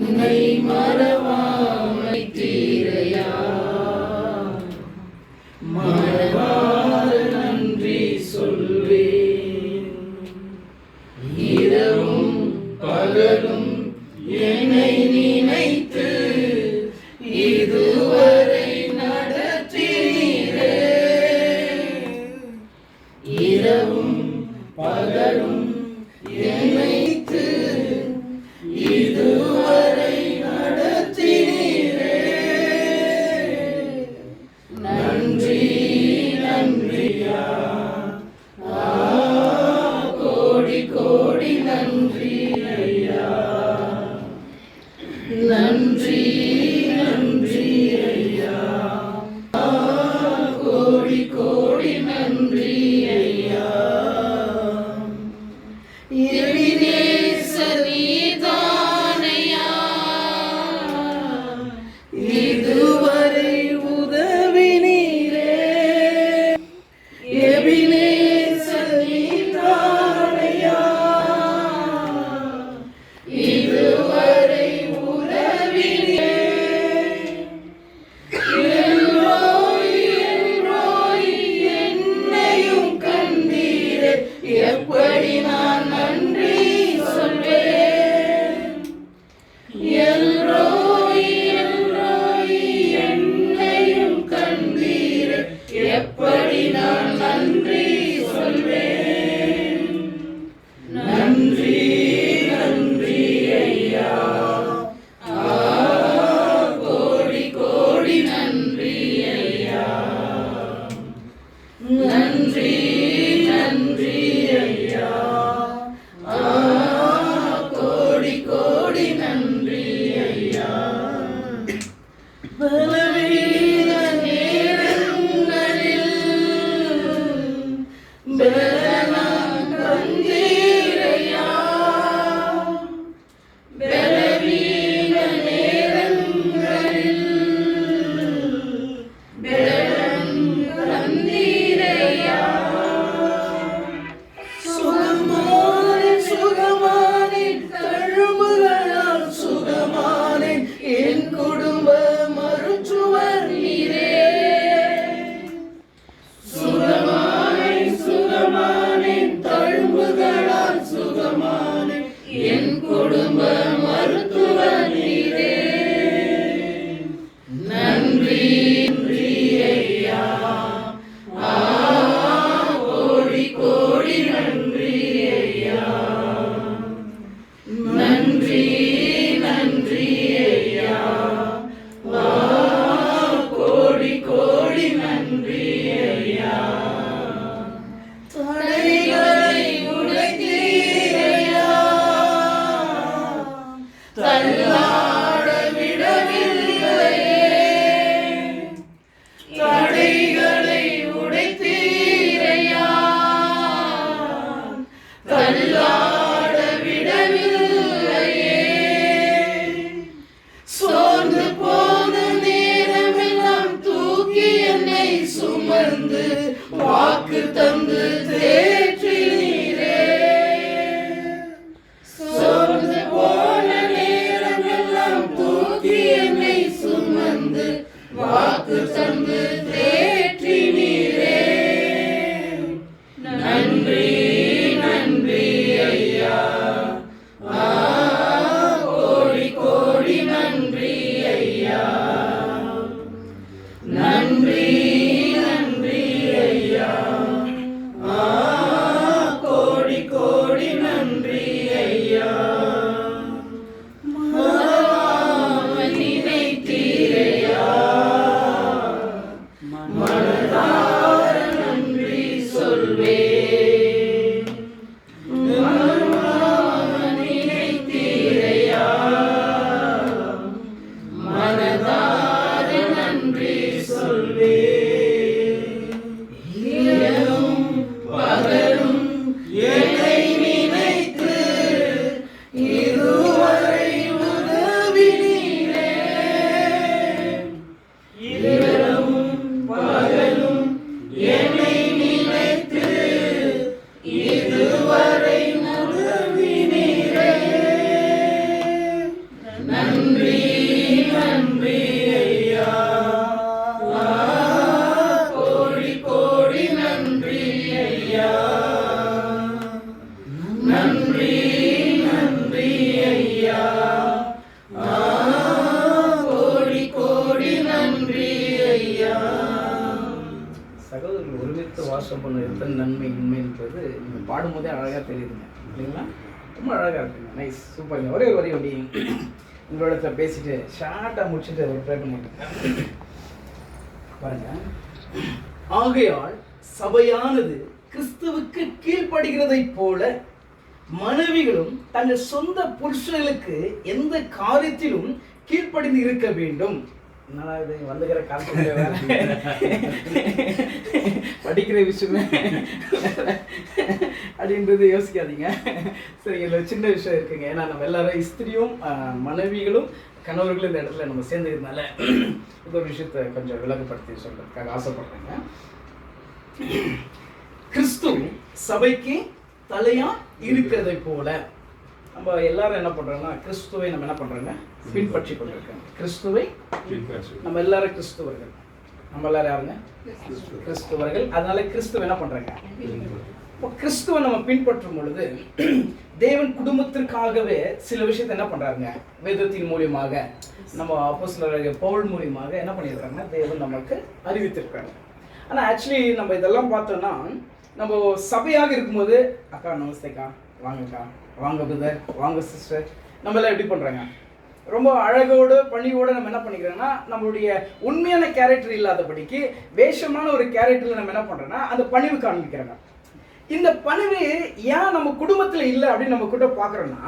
உன்னை மறவாமை தீரையா மறவாத நன்றி சொல்வேன். இரவும் பகலும் என்னை நினைத்து இதுவரை நடத்தினீரே. இரவும் பகலும் என்னை இதுவரை நடத்தினீரே. நன்றி நன்றியா, கோடி கோடி நன்றி ஐயா. நன்றி நன்றி ஐயா, கோடி கோடி நன்றி ஐயா. எபினேசர் நீதானையா, இதுவரை உதவினீரே. எபினேசர் நீதானையா, இதுவரை உதவினீரே. எல்லோய் எல்லோய் என்னையும் கண்டீரே. எப்படி நான் நன்றி சொல்வேன். எல்லோய் எல்லோய் என்னையும் கண்டீரே. எப்படி நான் நன்றி சொல்வேன். நன்றி நன்றி ஐயா, கோடி கோடி நன்றி ஐயா. நன்றி நன்றி ஐயா, கோடி கோடி நன்றி ஐயா. பலவீன நேரங்களில் பலனாம் தந்தீரையா. பலவீன நேரங்களில் பலன் தந்தீரையா. சுகமானேன் சுகமானேன் தழும்புகளால் சுகமானேன். என் குடும்ப மருத்துவர் நீரே. சுகமானேன் சுகமானேன் தழும்புகளால் சுகமானேன். என் குடும்ப மருத்துவர் நீரே. நன்றி நன்றி ஐயா, கோடி கோடி நன்றி ஐயா. நன்றி நன்றி ஐயா, கோடி கோடி நன்றி ஐயா. தடைகளை உடைத்தீரையா, தள்ளாட விடவில்லையே. தடைகளை உடைத்தீரையா, தள்ளாட விடவில்லையே. சோர்ந்து போன நேரமெல்லாம் தூக்கி என்னை சுமந்து வாக்கு தந்து தேற்றினீரே. சோர்ந்து போன நேரமெல்லாம் தூக்கி என்னை சுமந்து வாக்கு தந்து தேற்றினீரே. நன்றி நன்றி ஐயா, கோடி கோடி நன்றி ஐயா. நன்றி நன்றி ஐயா, கோடி கோடி நன்றி ஐயா. மறவாமல் நினைத்தீரையா, நன்றி நன்றி ஐயா. கோடி கோடி நன்றி ஐயா. நன்றி நன்றி ஐயா. கோடி கோடி நன்றி ஐயா. சகோதரர்கள் ஒருமித்து வாசம் பண்ண எத்தனை நன்மை உண்மைன்றது நீங்கள் பாடும்போதே அழகாக தெரியுதுங்க இல்லைங்களா? ரொம்ப அழகாக இருக்குங்க. நைஸ், சூப்பருங்க. ஒரே வரி அப்படி உங்களோட பேசிட்டு ஷார்ட்டாக முடிச்சுட்டு ஒரு ட்ரை பண்ணிட்டு பாருங்க. ஆகையால் சபையானது கிறிஸ்துவுக்கு கீழ்ப்படுகிறதை போல மனைவிகளும் தங்கள் சொந்த புருஷர்களுக்கு எந்த காரியத்திலும் கீழ்ப்படிந்து இருக்க வேண்டும். என்னடா இது வந்துக்கிற காலத்துல வேற படிக்கிற விஷயமே அப்படின்றது யோசிக்காதீங்க. சரி, இதில் சின்ன விஷயம் இருக்குங்க. ஏன்னா நம்ம எல்லாரும் ஸ்திரியும் மனைவிகளும் கணவர்களும் இந்த இடத்துல நம்ம சேர்ந்ததுனால இந்த ஒரு விஷயத்தை கொஞ்சம் விளக்கப்படுத்தி சொல்றதுக்காக ஆசைப்படுறேங்க. கிறிஸ்து சபைக்கு தலையா இருக்கிறதை போல நம்ம எல்லாரும் என்ன பண்றோம்னா கிறிஸ்துவை நம்ம என்ன பண்றோங்க பின்பற்றி கொண்டிருக்கோம். கிறிஸ்துவை நம்ம எல்லாரும் கிறிஸ்துவர்கள். நம்ம எல்லாரும் யாருங்க கிறிஸ்துவர்கள். அதனால கிறிஸ்துவ என்ன பண்றாங்க? இப்போ கிறிஸ்துவை நம்ம பின்பற்றும் பொழுது தேவன் குடும்பத்திற்காகவே சில விஷயத்தை என்ன பண்றாங்க வேதத்தின் மூலியமாக நம்ம அப்போஸ்தலர் பவுல் மூலியமாக என்ன பண்ணியிருக்காங்க தேவன் நமக்கு அறிவித்திருக்காங்க. ஆனால் ஆக்சுவலி நம்ம இதெல்லாம் பார்த்தோம்னா நம்ம சபையாக இருக்கும்போது அக்கா நமஸ்தேக்கா, வாங்கக்கா, வாங்க பிரதர், வாங்க சிஸ்டர், நம்ம எல்லாம் எப்படி பண்ணுறாங்க ரொம்ப அழகோடு பணியோடு நம்ம என்ன பண்ணிக்கிறோம்னா நம்மளுடைய உண்மையான கேரக்டர் இல்லாதபடிக்கு வேஷமான ஒரு கேரக்டரில் நம்ம என்ன பண்ணுறோம்னா அந்த பணிவு காண்பிக்கிறாங்க. இந்த பணிவு ஏன் நம்ம குடும்பத்தில் இல்லை அப்படின்னு நம்ம கூட பார்க்குறோன்னா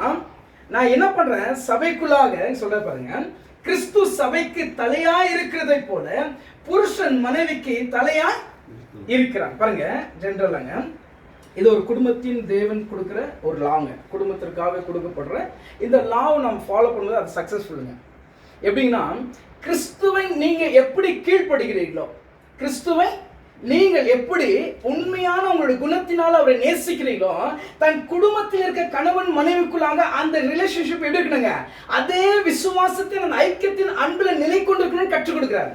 நான் என்ன பண்ணுறேன் சபைக்குள்ளாக சொல்ல பாருங்க, கிறிஸ்து சபைக்கு தலையா இருக்கிறதை போல புருஷன் மனைவிக்கு தலையா இருக்கிறான். பாருங்க ஜென்ரலாங்க இது ஒரு குடும்பத்தின் தேவன் கொடுக்குற ஒரு லாங்க, குடும்பத்திற்காக கொடுக்கப்படுற இந்த லாவை நம்ம ஃபாலோ பண்ணும்போது அது சக்ஸஸ்ஃபுல்லுங்க. எப்படின்னா கிறிஸ்துவை நீங்கள் எப்படி கீழ்ப்படுகிறீர்களோ, கிறிஸ்துவை நீங்கள் எப்படி உண்மையான உங்களுடைய குணத்தினால் அவரை நேசிக்கிறீங்களோ தன் குடும்பத்தில் இருக்க கணவன் மனைவிக்குள்ளாக அந்த ரிலேஷன்ஷிப் எப்படி இருக்கணுங்க அதே விசுவாசத்தின் அந்த ஐக்கியத்தின் அன்புல நிலை கொண்டிருக்கணும்னு கற்றுக் கொடுக்குறாரு.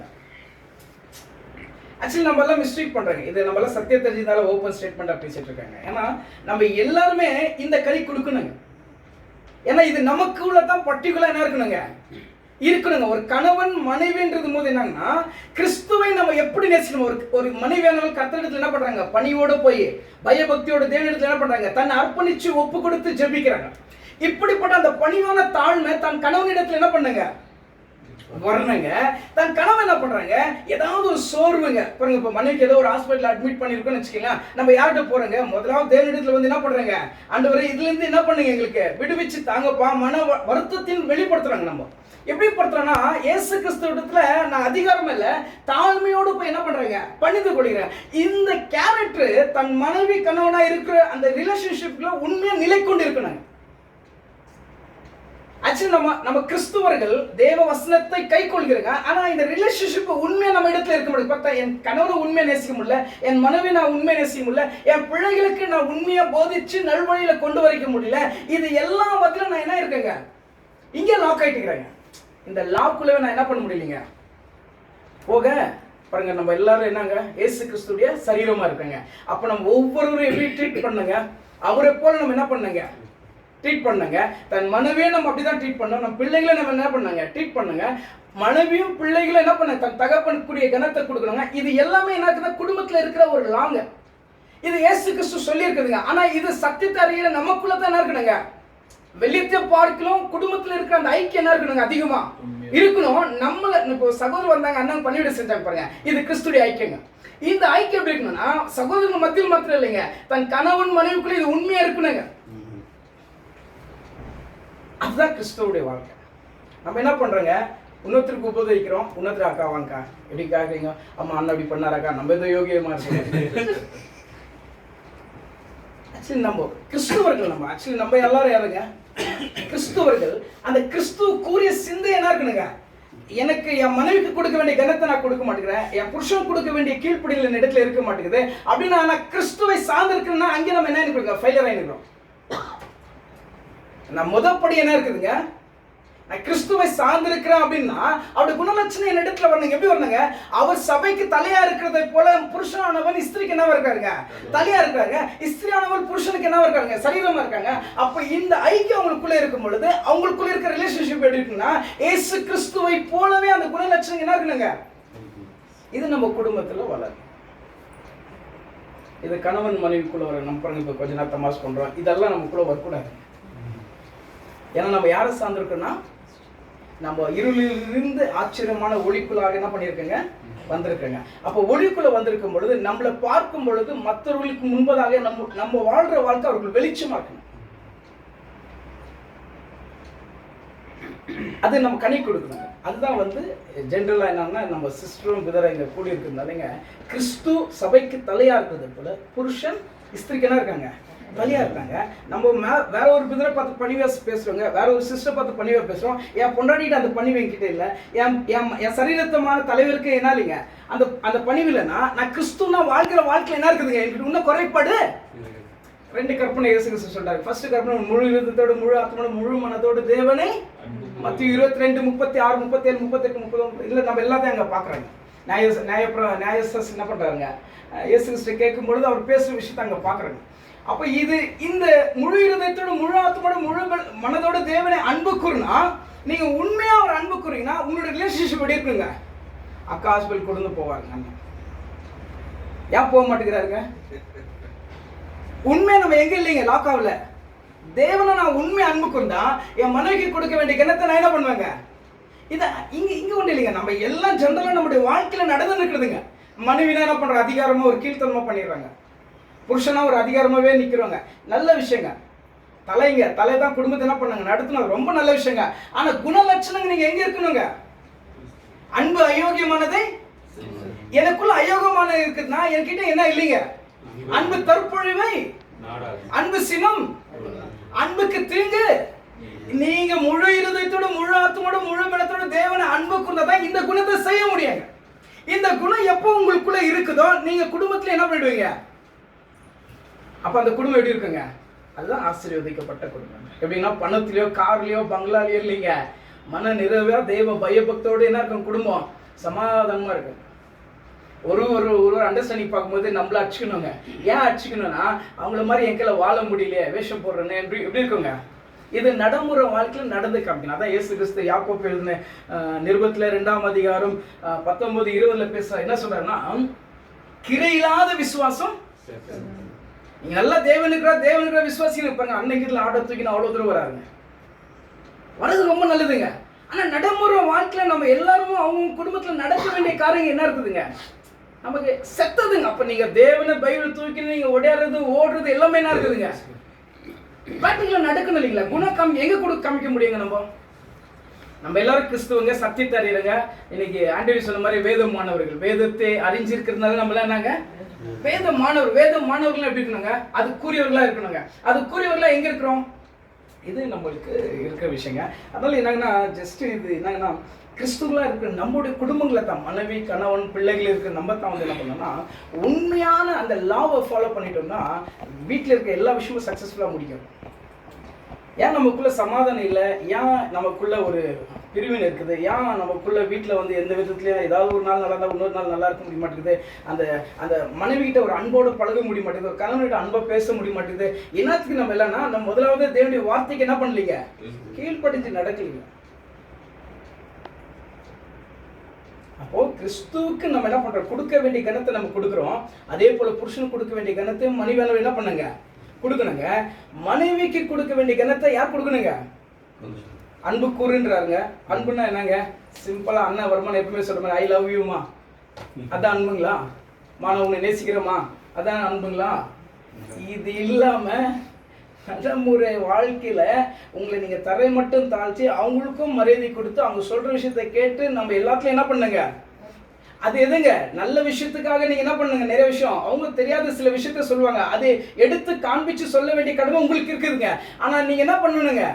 ஆக்சுவலி நம்ம எல்லாம் மிஸ்டேக் பண்றாங்க. இது நம்ம எல்லாம் சத்திய தெரிஞ்சதால ஓப்பன் ஸ்டேட்மெண்டா பேசிட்டு இருக்காங்க. ஏன்னா நம்ம எல்லாருமே இந்த கறி கொடுக்கணுங்க. ஏன்னா இது நமக்குள்ள தான் பர்டிகுலர் என்ன இருக்கணுங்க ஒரு கணவன் மனைவின்றது போது என்னன்னா கிறிஸ்துவை நம்ம எப்படி நேசிக்கணும். ஒரு மனைவியானவள் கர்த்தரிடத்துல என்ன பண்றாங்க பணியோட போய் பயபக்தியோட தேவனிடத்துல என்ன பண்றாங்க தன்னை அர்ப்பணிச்சு ஒப்பு கொடுத்து ஜெபிக்கிறாங்க. இப்படிப்பட்ட அந்த பணிவான தாழ்மை தன் கணவனிடத்துல என்ன பண்ணுங்க வரணுங்க. தன் கணவன் என்ன பண்றாங்க ஏதாவது ஒரு சோர்வுங்க பாருங்க. இப்போ மனைவிக்கு ஏதோ ஒரு ஹாஸ்பிட்டல் அட்மிட் பண்ணிருக்கோம்னு வச்சுக்கோங்க, நம்ம யார்கிட்ட போறோங்க முதலாவது தேவனிடத்துல வந்து என்ன பண்றாங்க ஆண்டவரே இதுல இருந்து என்ன பண்ணுங்க எங்களுக்கு விடுவிச்சு தாங்கப்பா மன வருத்தத்தின் வெளிப்படுத்துறாங்க. நம்ம எப்படி படுத்துறோம்னா இயேசு கிறிஸ்துவிடத்துல நான் அதிகாரம் இல்ல தாழ்மையோடு போய் என்ன பண்றாங்க பணிந்து கொள்கிறேன். இந்த கேரக்டர் தன் மனைவி கணவனா இருக்கிற அந்த ரிலேஷன்ஷிப்ல உண்மையா நிலை கொண்டு இருக்கணும். ஆக்சுவலி நம்ம கிறிஸ்துவர்கள் தேவ வசனத்தை கை கொள்கிறோங்க. ஆனா இந்த ரிலேஷன்ஷிப் உண்மையா நம்ம இடத்துல இருக்க முடியும். பார்த்தா என் கணவனை உண்மையா நேசிக்க முடியல, என் மனைவி நான் உண்மையா நேசிக்க முடியல, என் பிள்ளைகளுக்கு நான் உண்மையா போதிச்சு நல்வழியில கொண்டு வரைக்க முடியல. இது எல்லா வகையிலும் நான் என்ன இருக்கேங்க இங்கே லாக் ஆயிட்டுக்கிறேங்க. இந்த லாக்குள்ளவே நான் என்ன பண்ண முடியலைங்க போக பாருங்க. நம்ம எல்லாரும் என்னங்க இயேசு கிறிஸ்துடைய சரீரமா இருக்காங்க. அப்ப நம்ம ஒவ்வொருவரும் எப்படி ட்ரீட் பண்ணுங்க அவரை போல நம்ம என்ன பண்ணுங்க ட்ரீட் பண்ணுங்க. தன் மனைவியை நம்ம அப்படிதான் ட்ரீட் பண்ணோம். நம்ம பிள்ளைகளை நம்ம என்ன பண்ணாங்க ட்ரீட் பண்ணுங்க. மனைவியும் பிள்ளைகளும் என்ன பண்ண தன் தகப்பனுக்குரிய கனத்தை கொடுக்கணுங்க. இது எல்லாமே என்ன குடும்பத்தில் இருக்கிற ஒரு லாங்க. இது இயேசு கிறிஸ்து சொல்லி இருக்குதுங்க. ஆனா இது சத்தியத்தை அறிகிற நமக்குள்ள தான் என்ன இருக்கணுங்க வெளியத்தை பார்க்கலாம் குடும்பத்தில் இருக்கிற அந்த ஐக்கியம் என்ன இருக்கணுங்க அதிகமா இருக்கணும். நம்மள இப்போ சகோதரர் வந்தாங்க அண்ணன் பணிவிட செஞ்சாங்க பாருங்க, இது கிறிஸ்துடைய ஐக்கியங்க. இந்த ஐக்கியம் எப்படி இருக்கணும்னா சகோதரர்கள் மத்தியில் மாத்திரம் இல்லைங்க தன் கணவன் மனைவிக்குள்ள இது உண்மையா இருக்கணுங்க. அதுதான் கிறிஸ்துவோடைய வாழ்க்கை. நம்ம என்ன பண்றோங்க இன்னொருத்தருக்கு உபதவிக்கிறோம், இன்னொருத்தர் அக்கா வாங்கக்கா எப்படி கேட்குறீங்க, அம்மா அண்ணன் அப்படி பண்ணாராக்கா நம்ம ஏதோ யோகியமா இருக்கோம். ஆக்சுவலி நம்ம கிறிஸ்துவர்கள் நம்ம எல்லாரும் யாருங்க கிறிஸ்துவர்கள். அந்த கிறிஸ்துவ கூறிய சிந்தை என்ன இருக்கணுங்க எனக்கு என் மனைவிக்கு கொடுக்க வேண்டிய கனத்தை நான் கொடுக்க மாட்டேங்கிறேன், என் புருஷன் கொடுக்க வேண்டிய கீழ்ப்படியில் இடத்துல இருக்க மாட்டேங்குது அப்படின்னா நான் கிறிஸ்துவை சார்ந்து இருக்கிறேன்னா அங்கே நம்ம என்ன இருக்கிறோம் ஃபெயிலியர் ஆகிருக்கிறோம். நான் முதப்படி என்ன இருக்குதுங்க நான் கிறிஸ்துவை சார்ந்திருக்கிறேன் அப்படின்னா அவருடைய குணலட்சணம் என் இடத்துல வரணுங்க. எப்படி வரணுங்க? அவர் சபைக்கு தலையா இருக்கிறதை போல புருஷனானவன் ஸ்திரீக்கு என்னவா இருக்காருங்க? தலையா இருக்காங்க. ஸ்திரீயானவள் புருஷனுக்கு என்னவா இருக்காங்க? சரீரமா இருக்காங்க. அப்ப இந்த ஐக்கியம் அவங்களுக்குள்ள இருக்கும் பொழுது அவங்களுக்குள்ள இருக்கிற ரிலேஷன்ஷிப் எப்படி இருக்குன்னா இயேசு கிறிஸ்துவை போலவே அந்த குணலட்சணம் என்ன இருக்குங்க? இது நம்ம குடும்பத்துல வளரும். இது கணவன் மனைவிக்குள்ள வர நம்ம பாருங்க. இப்போ கொஞ்ச நேரம் தமாஷ் பண்றோம், இதெல்லாம் நமக்குள்ள வரக்கூடாது. ஏன்னா நம்ம யாரை சார்ந்திருக்கோம்னா நம்ம இருளிலிருந்து ஆச்சரியமான ஒளிக்குள்ளாக என்ன பண்ணியிருக்கோங்க? வந்திருக்கோங்க. அப்போ ஒளிக்குள்ள வந்திருக்கும் பொழுது நம்மளை பார்க்கும் பொழுது மற்றவர்களுக்கு முன்பதாக நம்ம வாழ்ற வாழ்க்கை அவர்கள் வெளிச்சமா இருக்கணும். அது நம்ம கனி கொடுக்கணும். அதுதான் வந்து ஜென்ரலா என்னன்னா நம்ம சிஸ்டரும் பிதரை இங்க கூடி இருக்கிறதுனாலங்க கிறிஸ்து சபைக்கு தலையா இருக்கிறது போல புருஷன் ஸ்திரீக்கு என்ன இருக்காங்க? தலையா இருக்காங்க. நம்ம வேற ஒரு பிதரை பார்த்து பணிவா பேசுறோங்க, வேற ஒரு சிஸ்டர் பார்த்து பணிவா பேசுறோம். என் பொண்டாடிட்டு அந்த பணிவு என்கிட்ட இல்ல, என் சரீரத்தமான தலைவருக்கு என்ன இல்லைங்க அந்த அந்த பணிவு இல்லைன்னா நான் கிறிஸ்துவனா வாழ்க்கிற வாழ்க்கையில என்ன இருக்குதுங்க? என்கிட்ட இன்னும் குறைபாடு. 2 கற்பனை இயேசு கிறிஸ்து சொல்றாரு. ஃபர்ஸ்ட் கற்பனை முழு இருதயத்தோடு முழு ஆத்மாவோடு முழு மனதோடு தேவனை. மத்திய 22 36 37 38 30 இல்ல நம்ம எல்லாத்தையும் அங்க பாக்குறாங்க. நியாயசாஸ்திரி என்ன பண்றாங்க? இயேசு கிறிஸ்து கேட்கும் பொழுது அவர் பேசுற விஷயத்தை அங்க பாக்குறாங்க. அப்ப இது இந்த முழு இருதயத்தோடு முழு ஆத்மாவோட முழு மனதோட தேவனை அன்பு கூறுனா நீங்க உண்மையா ஒரு அன்பு கூறீங்கன்னா உங்களோட ரிலேஷன்ஷிப் எப்படி இருக்குங்க? அக்கா ஹாஸ்பிட்டல் கொண்டு போவாருங்க. ஏன் போக மாட்டேங்கிறாருங்க? உண்மையா நம்ம எங்க இல்லைங்க லாக்காவில் தேவனை நான் உண்மை அன்பு கூர்ந்தா என் மனைவிக்கு கொடுக்க வேண்டிய கிணத்தை நான் என்ன பண்ணுவேங்க? இதை இங்க ஒண்ணு இல்லைங்க. நம்ம எல்லாம் ஜெனரலா நம்முடைய வாழ்க்கையில நடந்து நிற்கிறதுங்க. மனைவினா என்ன பண்ற? அதிகாரமா ஒரு கீழ்த்தனமா பண்ணிடுறாங்க. புருஷனா ஒரு அதிகாரமாவே நிக்கிறவங்க. நல்ல விஷயங்க. தலை தான் குடும்பத்தை என்ன பண்ணாங்க? நடத்தினது ரொம்ப நல்ல விஷயங்க. ஆனா குணலட்சணங்க நீங்க எங்க இருக்கணுங்க? அன்பு அயோக்கியமானதை எனக்குள்ள அயோகமான இருக்குதுன்னா என்கிட்ட என்ன இல்லைங்க? அன்பு தற்பொழிவை, அன்பு சினம், அன்புக்கு தீங்கு. நீங்க முழு இருதயத்தோட முழு ஆத்மாவோட முழு மனத்தோட தேவனை அன்பு கூர்ந்தாதான் இந்த குணத்தை செய்ய முடியுங்க. இந்த குணம் எப்போ உங்களுக்குள்ள இருக்குதோ நீங்க குடும்பத்துல என்ன பண்ணிடுவீங்க? அப்ப அந்த குடும்பம் எப்படி இருக்குங்க? அதுதான் ஆசீர்வதிக்கப்பட்ட குடும்பம். எப்படின்னா பணத்திலயோ கார்லயோ பங்களாலயோ இல்லைங்க, மன நிறைவா தெய்வ பயபக்தோடு என்ன இருக்கும் குடும்பம்? சமாதானமா இருக்கு. ஒரு அண்டர்ஸ்டாண்டிங் பார்க்கும்போது நம்மள அடிச்சுக்கணுங்க. ஏன் அடிச்சுக்கணும்னா அவங்கள மாதிரி என் கையில வாழ முடியலையே, வேஷம் போடுறேன்னு எப்படி இருக்குங்க? இது நடைமுறை வாழ்க்கையில் நடந்து காமிக்கணும். அதான் இயேசு கிறிஸ்து யாக்கோப்பு எழுதின நிருபத்துல 2ஆம் அதிகாரம் 19 20 பேசுற என்ன சொல்றாருன்னா கிரையில்லாத விசுவாசம். நீங்க நல்லா தேவனுக்கு விசுவாசிகள் இருப்பாங்க. அன்னைக்கு ஆட்டோ தூக்கின அவ்வளவு தூரம் வராருங்க. வரது ரொம்ப நல்லதுங்க. ஆனா நடைமுறை வாழ்க்கையில நம்ம எல்லாரும் அவங்க குடும்பத்துல நடக்க வேண்டிய காரியம் என்ன இருக்குதுங்க? நமக்கு செத்ததுங்க. அப்ப நீங்க தேவனை பைபிள் தூக்கி நீங்க ஓடுறது எல்லாமே என்ன இருக்குதுங்க? பிராக்டிகலா நடக்கணும் இல்லைங்களா? குணம் எங்க கூட காமிக்க முடியுங்க? நம்ம எல்லாரும் கிறிஸ்துவங்க, சத்தியத்தை அறியறங்க. இன்னைக்கு ஆண்டவி சொன்ன மாதிரி வேத மாணவர்கள், வேதத்தை அறிஞ்சிருக்கிறதுனால நம்மள என்னங்க வேத மாணவர்கள் எப்படி இருக்கணுங்க? அது கூறியவர்களா இருக்கணுங்க. அது கூறியவர்களா எங்க இருக்கிறோம்? இது நம்மளுக்கு இருக்கிற விஷயங்க. அதனால என்னங்கன்னா ஜஸ்ட் இது என்னங்கன்னா கிறிஸ்துவலா இருக்கிற நம்முடைய குடும்பங்களை தான் மனைவி கணவன் பிள்ளைகள் இருக்கிற நம்ம தான் வந்து என்ன பண்ணோம்னா உண்மையான அந்த லாவை ஃபாலோ பண்ணிட்டோம்னா வீட்டில் இருக்க எல்லா விஷயமும் சக்ஸஸ்ஃபுல்லாக முடியும். ஏன் நமக்குள்ள சமாதானம் இல்லை? ஏன் நமக்குள்ள ஒரு பிரிவினை இருக்குது? ஏன் நமக்குள்ள வீட்டில் வந்து எந்த விதத்துலையும் ஏதாவது ஒரு நாள் நல்லா இருந்தால் இன்னொரு நாள் நல்லா இருக்க முடிய மாட்டேங்குது? அந்த அந்த மனைவிகிட்ட ஒரு அன்போடு பழக முடிய மாட்டேங்குது, ஒரு கணவன்கிட்ட அன்பை பேச முடிய மாட்டேங்குது. என்னத்துக்கு நம்ம இல்லைன்னா நம்ம முதலாவது தேவனுடைய வார்த்தைக்கு என்ன பண்ணலீங்க? கீழ்ப்படிஞ்சு நடக்கலீங்க. அப்போ கிறிஸ்துவுக்கு நம்ம என்ன பண்றோம்? கொடுக்க வேண்டிய கணத்தை நம்ம கொடுக்குறோம். அதே போல புருஷனுக்கு கொடுக்க வேண்டிய கணத்தையும் மனைவியானவர் என்ன பண்ணுங்க? கொடுக்கணுங்க. மனைவிக்கு கொடுக்க வேண்டிய கணத்தை யார் கொடுக்கணுங்க? அன்பு கூறுன்றாருங்க. அன்புன்னா என்னங்க? சிம்பிளா அண்ணன் வருமானம் எப்பவுமே சொல்ற மாதிரி ஐ லவ் யூமா, அதான் அன்புங்களா? நான் உன்னை நேசிக்கிறேமா, அதான் அன்புங்களா? இது இல்லாம நடைமுறை வாழ்க்கையில உங்களை நீங்க தரை மட்டும் தாழ்த்தி அவங்களுக்கும் மரியாதை கொடுத்து அவங்க சொல்ற விஷயத்தை கேட்டு நம்ம எல்லாத்துலயும் என்ன பண்ணுங்க? அது எதுங்க? நல்ல விஷயத்துக்காக நீங்க என்ன பண்ணுங்க? நிறைய விஷயம் அவங்க தெரியாத சில விஷயத்த சொல்லுவாங்க, அதை எடுத்து காண்பிச்சு சொல்ல வேண்டிய கடமை உங்களுக்கு இருக்குதுங்க. ஆனா நீங்க என்ன பண்ணணுங்க?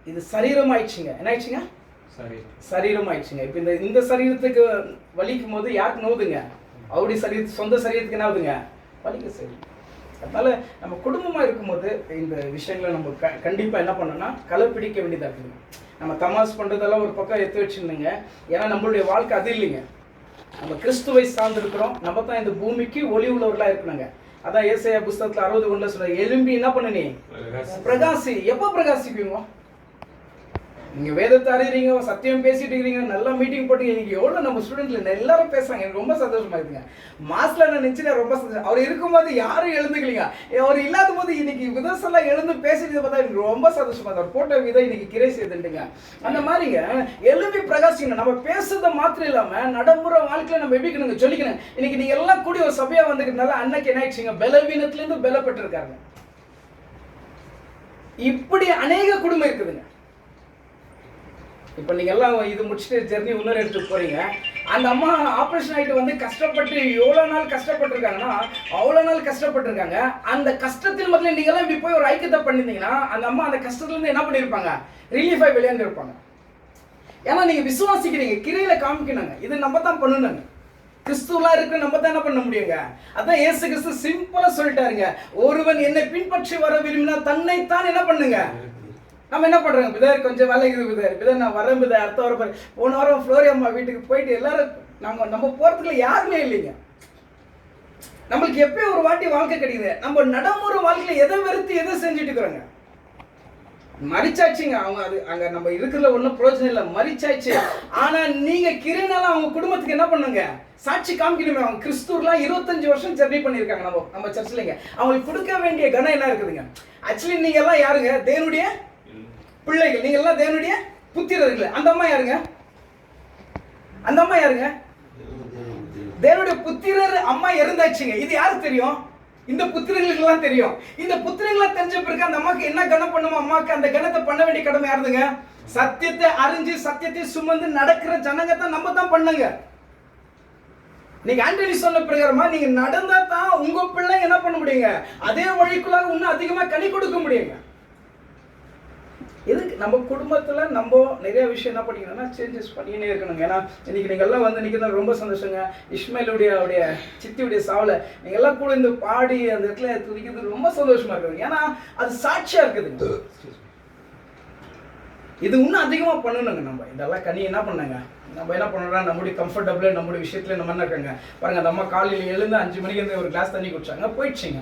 இது சரீரம் ஆயிடுச்சுங்க. என்ன ஆயிடுச்சுங்க? சரீரம் ஆயிடுச்சுங்க. இப்ப இந்த சரீரத்துக்கு வலிக்கும் போது யாருக்கு நோவுதுங்க? அவருடைய சரீரத்துக்கு சொந்த சரீரத்துக்கு என்ன ஆகுதுங்க? வலிக்க சரி. அதனால நம்ம குடும்பமாக இருக்கும்போது இந்த விஷயங்களை நம்ம கண்டிப்பாக என்ன பண்ணோம்னா களைப்பிடிக்க வேண்டியதாக இருக்குதுங்க. நம்ம தமாஸ் பண்ணுறதெல்லாம் ஒரு பக்கம் எடுத்து வச்சுருந்துங்க. ஏன்னா நம்மளுடைய வாழ்க்கை அது இல்லைங்க. நம்ம கிறிஸ்துவை சார்ந்திருக்கிறோம். நம்ம தான் இந்த பூமிக்கு ஒளி உள்ளவர்களாக இருக்கணுங்க. அதான் ஏசாயா புஸ்தகத்தில் 60:1 சொல்ற, எழும்பி என்ன பண்ணு நீ பிரகாசி. எப்போ பிரகாசிப்பீங்க? நீங்கள் வேதத்தை அறிகிறீங்க, சத்தியம் பேசிட்டு இருக்கிறீங்க, நல்லா மீட்டிங் போட்டு இன்னைக்கு எவ்வளோ நம்ம ஸ்டூடெண்ட்ல எல்லாரும் பேசுறாங்க. எனக்கு ரொம்ப சந்தோஷமா இருக்குங்க. மாஸ்ல நான் நினச்சினா ரொம்ப சந்தோஷம். அவர் இருக்கும்போது யாரும் எழுந்துக்கலீங்க. அவர் இல்லாத போது இன்னைக்கு விதசெல்லாம் எழுந்து பேசிட்டு பார்த்தா எனக்கு ரொம்ப சந்தோஷமா இருக்கு. அவர் போட்ட விதம் இன்னைக்கு கிரை செய்துட்டுங்க. அந்த மாதிரிங்க எழுப்பி பிரகாசிக்கணும். நம்ம பேசுறத மாத்திரம் இல்லாம நடைமுறை வாழ்க்கையில நம்ம எப்படிக்கணுங்க சொல்லிக்கணும். இன்னைக்கு நீங்க எல்லாம் கூடி ஒரு சபையா வந்துக்கிறதுனால அன்னைக்கு என்ன ஆயிடுச்சுங்க, பலவீனத்திலிருந்து பலப்பட்டு இருக்காங்க. இப்படி அநேக குடும்பம் இருக்குதுங்க. இப்போ நீங்கள் எல்லாம் இது முடிச்சுட்டு ஜெர்னி இன்னொரு இடத்துக்கு போகிறீங்க. அந்த அம்மா ஆப்ரேஷன் ஆகிட்டு வந்து கஷ்டப்பட்டு எவ்வளோ நாள் கஷ்டப்பட்டுருக்காங்கன்னா அவ்வளோ நாள் கஷ்டப்பட்டுருக்காங்க. அந்த கஷ்டத்தில் முதல்ல நீங்கள்லாம் இப்படி போய் ஒரு ஐக்கியத்தை பண்ணியிருந்தீங்கன்னா அந்த அம்மா அந்த கஷ்டத்துலேருந்து என்ன பண்ணியிருப்பாங்க, ரிலீஃப் ஆகி விளையாண்டு இருப்பாங்க. ஏன்னா நீங்கள் விசுவாசிக்கிறீங்க, கிரையில் காமிக்கணுங்க. இது நம்ம தான் பண்ணணுங்க. கிறிஸ்துவெலாம் இருக்கு, நம்ம தான் என்ன பண்ண முடியுங்க. அதான் இயேசு கிறிஸ்து சிம்பிளாக சொல்லிட்டாருங்க, ஒருவன் என்னை பின்பற்றி வர விரும்பினா தன்னைத்தான் என்ன பண்ணுங்க. நம்ம என்ன பண்ணுறோங்க, பிதார் கொஞ்சம் வேலைக்குது பிதார் நான் வரேன் பிதார், அடுத்த வாரம் போன வாரம் ஃப்ளோரி அம்மா வீட்டுக்கு போயிட்டு எல்லாரும் நம்ம போகிறதுக்குள்ள யாருமே இல்லைங்க. நம்மளுக்கு எப்பயும் ஒரு வாட்டி வாழ்க்கை கிடைக்குது. நம்ம நடைமுறை வாழ்க்கையில் எதை வெறுத்து எதை செஞ்சுட்டு இருக்கிறோங்க. மறிச்சாச்சுங்க அவங்க. அது அங்கே நம்ம இருக்கிறதுல ஒன்றும் பிரயோஜனம் இல்லை, மறிச்சாச்சு. ஆனால் நீங்கள் கிரைனால அவங்க குடும்பத்துக்கு என்ன பண்ணுங்க, சாட்சி காமிக்கணுமே. அவங்க கிறிஸ்துவெலாம் 25 வருஷம் ஜெர்னி பண்ணியிருக்காங்க நம்ம சர்ச்சில்ங்க. அவங்களுக்கு கொடுக்க வேண்டிய கணம் என்ன இருக்குதுங்க. ஆக்சுவலி நீங்கள் எல்லாம் யாருங்க, தேவனுடைய பிள்ளைகள். நீங்க எல்லாம் தேவனுடைய புத்திரர்கள். அந்த அம்மா யாருங்க, அந்த அம்மா யாருங்க, தேவனுடைய புத்திரர் அம்மா இறந்தாச்சுங்க. இது யாருக்கு தெரியும், இந்த புத்திரங்களுக்கு எல்லாம் தெரியும். இந்த புத்திரங்களா தெரிஞ்ச பிறகு அந்த அம்மாக்கு என்ன கணம் பண்ணுமோ அம்மாக்கு அந்த கணத்தை பண்ண வேண்டிய கடமை யாருதுங்க, சத்தியத்தை அறிஞ்சு சத்தியத்தை சுமந்து நடக்கிற ஜனங்க தான் நம்ம தான் பண்ணுங்க. நீங்க ஆண்டனி சொன்ன பிரகாரமா நீங்க நடந்தா தான் உங்க பிள்ளை என்ன பண்ண முடியுங்க, அதே வழிக்குள்ளாக இன்னும் அதிகமா கனி கொடுக்க முடியுங்க. எதுக்கு நம்ம குடும்பத்தில் நம்ம நிறைய விஷயம் என்ன பண்ணிக்கணும்னா சேஞ்சஸ் பண்ணினே இருக்கணுங்க. ஏன்னா இன்னைக்கு நீங்கள் எல்லாம் வந்து நிற்கிறது ரொம்ப சந்தோஷங்க. இஸ்மாயிலுடைய சித்தியுடைய சாவில் நீங்கள் எல்லாம் கூட இந்த பாடி அந்த இடத்துல துதிக்கிறது ரொம்ப சந்தோஷமா இருக்குதுங்க. ஏன்னா அது சாட்சியாக இருக்குதுங்க. இது இன்னும் அதிகமாக பண்ணணுங்க. நம்ம இதெல்லாம் கனி என்ன பண்ணாங்க, நம்ம என்ன பண்ணோம்னா நம்முடைய கம்ஃபர்டபுள் நம்முடைய விஷயத்துல நம்ம என்ன இருக்காங்க பாருங்க. அந்த அம்மா காலையில் எழுந்து 5 மணிக்கு வந்து ஒரு கிளாஸ் தண்ணி குடிச்சாங்க, போயிடுச்சிங்க.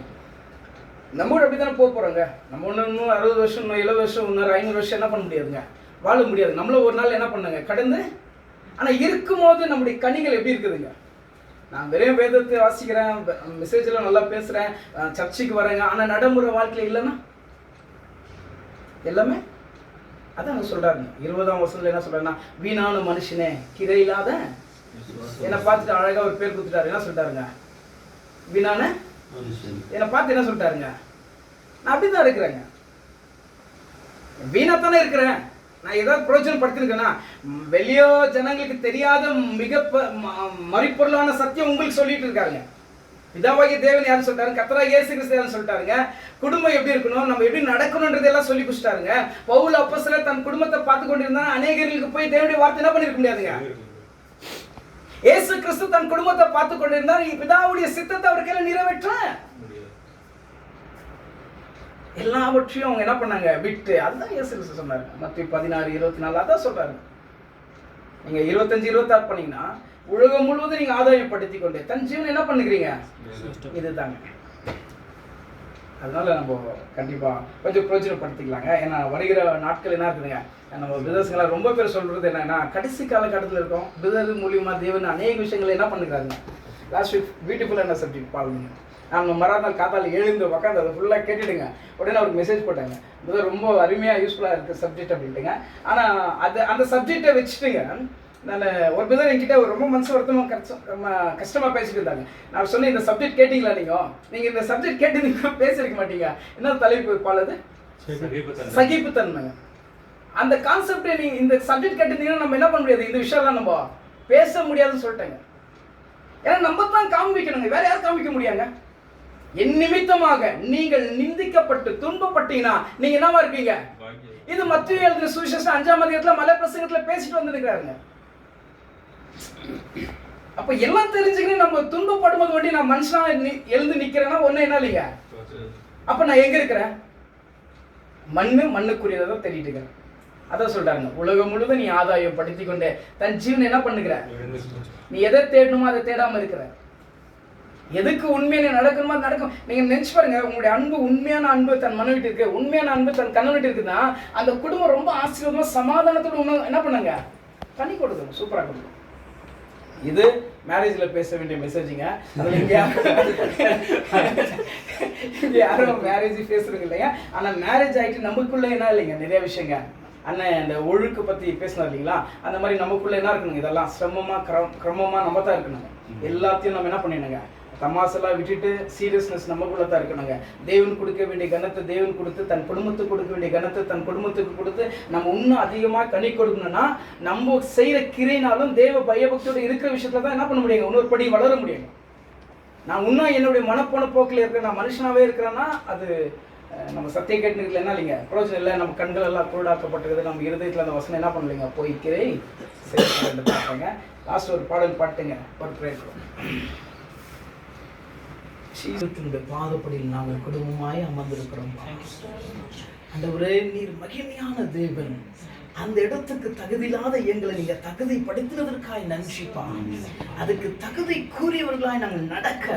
நம்ம அப்படி தானே போகிறோங்க. நம்ம இன்னும் 60 வருஷம், இன்னும் 70 வருஷம், இன்னொரு 500 வருஷம் என்ன பண்ண முடியாதுங்க, வாழ முடியாது. நம்மளும் ஒரு நாள் என்ன பண்ணுங்க கடந்து. ஆனால் இருக்கும்போது நம்முடைய கனிகள் எப்படி இருக்குதுங்க. நான் வெறும் வேதத்தை வாசிக்கிறேன், மெசேஜில் நல்லா பேசுகிறேன், சர்ச்சைக்கு வரேங்க, ஆனால் நடைமுறை வாழ்க்கையில் இல்லைன்னா எல்லாமே அதான் சொல்கிறாருங்க. 20ஆம் வருஷத்துல என்ன சொல்கிறாருன்னா, வீணான மனுஷனே கிரை இல்லாத, என்னை பார்த்துட்டு அழகாக ஒரு பேர் கொடுத்துட்டாரு. என்ன சொல்லிட்டாருங்க, வீணான என்னை பார்த்து என்ன சொல்லிட்டாருங்க, நான் அப்படிதான் இருக்கிறேங்க, வீணாத்தானே இருக்கிறேன். நான் ஏதாவது பிரயோஜனப்படுத்திருக்கேன்னா, வெளியோ ஜனங்களுக்கு தெரியாத மிக மறிப்பொருளான சத்தியம் உங்களுக்கு சொல்லிட்டு இருக்காங்க. பிதாவாகிய தேவன் யாரும் சொல்லிட்டாரு, கர்த்தராகிய இயேசு கிறிஸ்து யாரும் சொல்லிட்டாருங்க. குடும்பம் எப்படி இருக்கணும், நம்ம எப்படி நடக்கணும்ன்றது எல்லாம் சொல்லி கொடுத்துட்டாருங்க. பவுல் அப்போஸ்தலர் தன் குடும்பத்தை பார்த்து கொண்டிருந்தா அநேகர்களுக்கு போய் தேவனுடைய வார்த்தை என்ன பண்ணிருக்க முடியாதுங்க. இயேசு கிறிஸ்து தன் குடும்பத்தை பார்த்து கொண்டிருந்தார், பிதாவுடைய சித்தத்தை அவர் கையில நிறைவேற்ற எல்லாவற்றையும் அவங்க என்ன பண்ணாங்க விட்டு. அதுதான் இயேசு கிறிஸ்து சொன்னாரு மத்தேயு 16:24. அதான் சொல்றாரு. நீங்க 25-26 பண்ணீங்கன்னா உலகம் முழுவதும் நீங்க ஆதாயப்படுத்தி கொண்டு தன் ஜீவனை என்ன பண்ணுகிறீங்க, இதுதாங்க. அதனால நம்ம கண்டிப்பா கொஞ்சம் பிரயோஜனப்படுத்திக்கலாங்க. ஏன்னா வருகிற நாட்கள் என்ன இருக்குதுங்க, நம்ம பிரதர்ஸுங்களா ரொம்ப பேர் சொல்றது என்னன்னா, கடைசி காலகட்டத்தில் இருக்கோம். பிரதர் மூலியமா தேவன் அநேக விஷயங்களை என்ன பண்ணுறாங்க. லாஸ்ட் வீக் பியூட்டிஃபுல்லான சப்ஜெக்ட் பாருங்க. நம்ம மறுநாள் காத்தால் எழுந்து உட்காந்து அதை ஃபுல்லாக கேட்டுடுங்க. உடனே அவருக்கு மெசேஜ் போட்டாங்க, பிரதர் ரொம்ப அருமையாக யூஸ்ஃபுல்லாக இருக்குது சப்ஜெக்ட் அப்படின்ட்டுங்க. ஆனால் அந்த சப்ஜெக்டை வச்சுட்டுங்க, நான் ஒரு பிரதர் என்கிட்ட ரொம்ப மனசு வருத்தமாக கஷ்டமாக பேசிட்டு இருந்தாங்க. நான் சொன்னேன், இந்த சப்ஜெக்ட் கேட்டிங்களா, நீங்கள் இந்த சப்ஜெக்ட் கேட்டு பேசியிருக்க மாட்டீங்க. என்ன தலைப்பு பாலது, சகிப்புத்தன்மைங்க. அந்த கான்செப்டை நீங்கள் இந்த சப்ஜெக்ட் கேட்டிருந்தீங்கன்னா நம்ம என்ன பண்ண முடியாது, இந்த விஷயம்லாம் நம்ம பேச முடியாதுன்னு சொல்லிட்டேங்க. ஏன்னா நம்ம தான் காமிக்கணுங்க, வேற யாரும் காமிக்க முடியாங்க. என் நிமித்தமாக நீங்கள் நிந்திக்கப்பட்டு துன்பப்பட்டீங்கன்னா நீங்க என்னவா இருப்பீங்க. இது மத்தேயு எழுதின சுவிசேஷம் 5ஆம் அதிகாரத்துல மலை பிரசங்கத்துல பேசிட்டு வந்திருக்காருங்க. அப்ப எல்லாம் தெரிஞ்சுக்கணும். நம்ம துன்பப்படும் போது நான் மனுஷனா எழுந்து நிக்கிறேன்னா ஒண்ணு என்ன இல்லைங்க, அப்ப நான் எங்க இருக்கிறேன்? மண்ணுக்குரியதை தான் தேடிட்டு இருக்கிறேன். அதான் சொல்றாங்க, உலகம் முழுவதும் நீ ஆதாயம் படுத்தி கொண்டே தன் ஜீவனை என்ன பண்ணுகிற? நீ எதை தேடணுமோ அதை தேடாம இருக்கிற. எதுக்கு உண்மையான நடக்கணுமா நடக்கும். நீங்க நினைச்சு பாருங்க, உங்களுடைய அன்பு, உண்மையான அன்பு தன் மனைவிட்டு இருக்கு, உண்மையான அன்பு தன் கணவன்கிட்ட இருக்குன்னா அந்த குடும்பம் ரொம்ப ஆசீர்வாதமா சமாதானத்தோட என்ன பண்ணுங்க? கனி கொடுக்கணும், சூப்பரா கொடுக்கணும். இது மேரேஜ்ல பேச வேண்டிய மெசேஜுங்க. யாரும் மேரேஜ் பேசுறதுங்க இல்லையா? ஆனா மேரேஜ் ஆயிட்டு நமக்குள்ள என்ன இல்லைங்க, நிறைய விஷயங்க. அண்ணன் அந்த ஒழுக்கு பத்தி பேசினார் இல்லைங்களா? அந்த மாதிரி நமக்குள்ள என்ன இருக்கணுங்க, இதெல்லாம் சிரமமா கிரமமா நம்ம தான் இருக்கணுங்க. எல்லாத்தையும் நம்ம என்ன பண்ணிடணுங்க, தமாசெல்லாம் விட்டுட்டு சீரியஸ்னஸ் நமக்குள்ள தான் இருக்கணுங்க. தேவன் கொடுக்க வேண்டிய கனத்தை தேவன் கொடுத்து, தன் குடும்பத்துக்கு கொடுக்க வேண்டிய கனத்தை தன் குடும்பத்துக்கு கொடுத்து, நம்ம இன்னும் அதிகமாக கனி கொடுக்கணும்னா நம்ம செய்கிற கிரைனாலும் தேவ பயபக்தியோட இருக்கிற விஷயத்துல தான் என்ன பண்ண முடியுங்க, இன்னொரு படி வளர முடியுங்க. நான் இன்னும் என்னுடைய மனப்போன போக்கில் இருக்கிறேன், நான் மனுஷனாவே இருக்கிறேன்னா அது நம்ம சத்தியம் கேட்டுக்கிறதுல என்ன இல்லைங்க, பிரயோஜனம் இல்லை. நம்ம கண்கள் எல்லாம் குருடாக்கப்பட்டிருக்குது, நம்ம இருதயத்தில் அந்த வசனம் என்ன பண்ணலைங்க, போய்க்கிறே சேர்த்து பார்ப்பேங்க. லாஸ்ட் ஒரு பாடல் பாட்டுங்க, ஒரு ப்ரேயர். சீசத்தினுடைய பாதப்படியில் நாங்கள் குடும்பமாய் அமர்ந்திருக்கிறோம். ஆண்டவரே, நீர் மகிமையான தேவன். அந்த இடத்துக்கு தகுதியில்லாத எங்களை நீங்க தகுதிப்படுத்தினதற்காய் நன்றிப்பா. அதுக்கு தகுதி கூறியவர்களாய் நாங்கள் நடக்க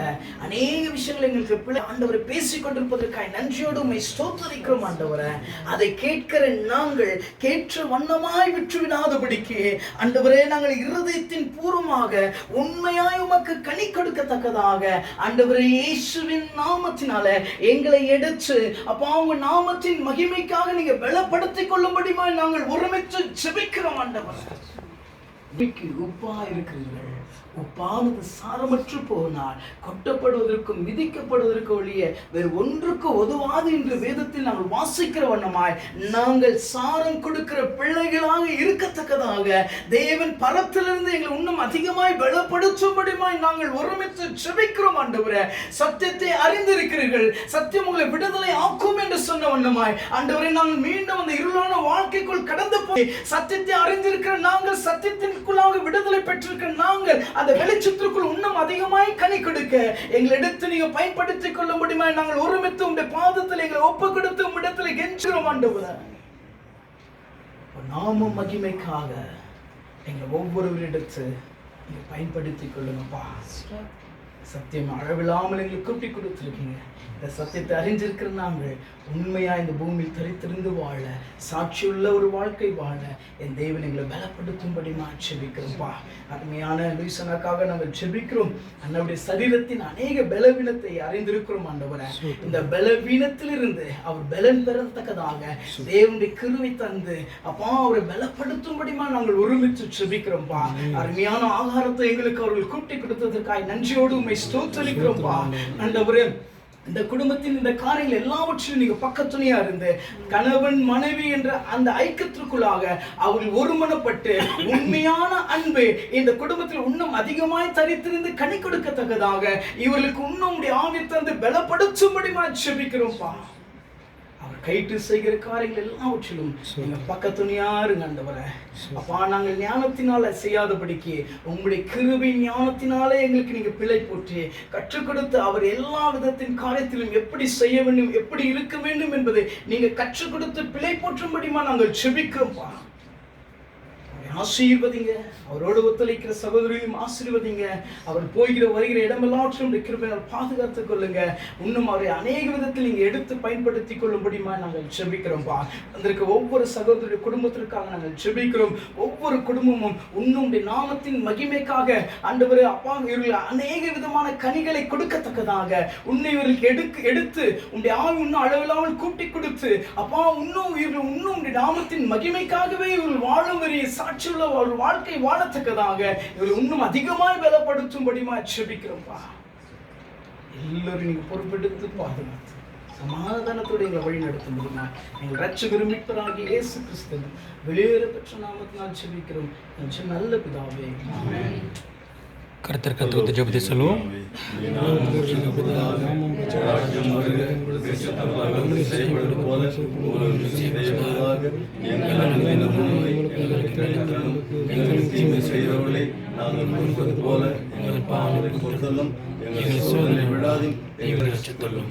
அநேக விஷயங்கள் எங்களுக்கு பிள்ளை ஆண்டவரை பேசிக் கொண்டிருப்பதற்காய் நன்றியோடு உம்மை ஸ்தோத்திரிக்கிறோம் ஆண்டவரை. அதை கேட்கிற நாங்கள் கேட்ட வண்ணமாய் விட்டுவிடாதபடிக்கு ஆண்டவரே, நாங்கள் இருதயத்தின் பூர்வமாக உண்மையாய் உமக்கு கனி கொடுக்கத்தக்கதாக ஆண்டவரே இயேசுவின் நாமத்தினால எங்களை எடுத்து அப்பா உங்க நாமத்தின் மகிமைக்காக நீங்க பலப்படுத்திக் கொள்ளும்படியாய் நாங்கள் ஒருமித்து ஜெபிக்கிறோம் ஆண்டவரே. உப்பா இருக்கிறீர்கள், உப்பானது சாரமற்று போனால் கொட்டப்படுவதற்கும் மிதிக்கப்படுவதற்கு ஒழிய வேறு ஒன்றுக்கு உதவாது என்று வேதத்தில் நாங்கள் வாசிக்கிற வண்ணமாய் நாங்கள் சாரம் கொடுக்கிற பிள்ளைகளாக இருக்கத்தக்கதாக தேவன் பரத்திலிருந்து எங்களை இன்னும் அதிகமாய் பலப்படுத்தும்படியாய் நாங்கள் ஒருமித்து ஜெபிக்கிறோம் ஆண்டவரே. சத்தியத்தை அறிந்திருக்கிறீர்கள், சத்தியம் உங்களை விடுதலை ஆக்கும் என்று சொன்ன வண்ணமாய் ஆண்டவரே, நாங்கள் மீண்டும் அந்த இருளான வாழ்க்கைக்குள் கடந்து போய் சத்தியத்தை அறிந்திருக்கிற நாங்கள், சத்தியத்திற்குள்ளாக விடுதலை பெற்றிருக்கிற நாங்கள் அந்த வெளிச்சத்திற்குள் இன்னும் அதிகமாய் கனி கொடுக்க எங்களை எடுத்து நீங்க பயன்படுத்திக் கொள்ள முடியுமா? நாங்கள் ஒருமித்து உங்களுடைய பாதத்தில் எங்களை ஒப்பு கொடுத்து உம்மிடத்தில் கெஞ்சுகிறோம் ஆண்டவரே. நாம மகிமைக்காக எங்களை ஒவ்வொருவரிடத்து நீங்க பயன்படுத்திக் கொள்ளுங்கப்பா. சத்தியம் அளவில்லாமல் எங்களுக்கு கூட்டி கொடுத்துருக்கீங்க. இந்த சத்தியத்தை அறிஞ்சிருக்கிற நாங்கள் உண்மையா இந்த பூமியில் தரித்திருந்து வாழ, சாட்சியுள்ள ஒரு வாழ்க்கை வாழ என் தேவன் எங்களை பலப்படுத்தும்படி நான் ஜெபிக்கிறோம்ப்பா. அருமையான லூயிசனாக்காக நாங்கள் ஜெபிக்கிறோம். அண்ணனுடைய சரீரத்தின் அநேக பலவீனத்தை அறிந்திருக்கிறோம் ஆண்டவரே. இந்த பலவீனத்திலிருந்து அவர் பலன் பெறத்தக்கதாக தேவனுடைய கிருபை தந்து அப்பா அவரை பலப்படுத்தும்படிமா நாங்கள் ஒருமித்து ஜெபிக்கிறோம்ப்பா. அருமையான ஆகாரத்தை எங்களுக்கு அவர்கள் கூட்டி கொடுத்ததற்காக நன்றியோடு உம்மை ஸ்தோத்திரிக்கிறோம்ப்பா. ஆண்டவரே, இந்த குடும்பத்தின் இந்த காரியங்கள் எல்லாவற்றிலும் நீங்க பக்கத்துணையா இருந்து கணவன் மனைவி என்ற அந்த ஐக்கியத்திற்குள்ளாக அவர்கள் ஒருமனப்பட்டு உண்மையான அன்பு இந்த குடும்பத்தில் இன்னும் அதிகமாய் தரித்திருந்து கனி கொடுக்கத்தக்கதாக இவர்களுக்கு இன்னும் ஆவி தந்து பலப்படுத்தும்படி ஜெபிக்கிறோம்ப்பா. அவர் கைட்டு செய்கிற காரியங்கள் எல்லாவற்றிலும் எங்க பக்கத்துணையா இருங்க ஆண்டவரே. அப்பா, நாங்கள் ஞானத்தினால செய்யாதபடிக்கு உங்களுடைய கிருபை ஞானத்தினாலே எங்களுக்கு நீங்க பிழை போற்றி கற்றுக் கொடுத்து அவர் எல்லா விதத்தின் காரியத்திலும் எப்படி செய்ய வேண்டும், எப்படி இருக்க வேண்டும் என்பதை நீங்க கற்றுக் கொடுத்து பிழை போற்றும்படிமா நாங்கள் ஜெபிக்கிறோம்ப்பா. ஆசீர்வதிங்க, அவரோடு ஒத்துழைக்கிற சகோதரியும் ஆசீர்வதிங்க. அவர் போய்கிற வருகிற இடமெல்லாவற்றும் கிருபையால் பாதுகாத்துக் கொள்ளுங்க. இன்னும் அவரை அநேக விதத்தில் நீங்க எடுத்து பயன்படுத்திக் கொள்ளும்படிமா நாங்கள் ஜெபிக்கிறோம்ப்பா. அதற்கு ஒவ்வொரு சகோதரிய குடும்பத்திற்காக நாங்கள் ஜெபிக்கிறோம். ஒவ்வொரு குடும்பமும் இன்னும் நாமத்தின் மகிமைக்காக ஆண்டவரே அப்பா இவர்கள் அநேக விதமான கனிகளை கொடுக்கத்தக்கதாக உன்னை இவர்களுக்கு எடுத்து உங்களுடைய ஆவி இன்னும் அளவில்லாமல் கூட்டி கொடுத்து அப்பா இன்னும் இவர்கள் இன்னும் நாமத்தின் மகிமைக்காகவே இவர்கள் வாழும் வரைய சாட்சி ஒரு வாழ்க்கை வாழத்தக்கதாக இவர்கள் இன்னும் அதிகமாய் பலப்படுத்தும்படிமா ஜெபிக்கிறோம்ப்பா. எல்லாரும் நீங்க பொறுப்பெடுத்து பாதுகாத்து சமாதானத்தோடு எங்களை வழி நடத்த முடியுமா? எங்கள் இரட்சகரும் மீட்பராகிய இயேசு கிறிஸ்து வெளியேற பெற்ற நாமத்தினால் ஜெபிக்கிறோம் நல்ல பிதாவே. கர்த்தர் கர்த்தர் ஜெபத்தை சொல்லுவோம். எங்கள் சோதனை விடாது எங்களை ரட்சித்தருளும்.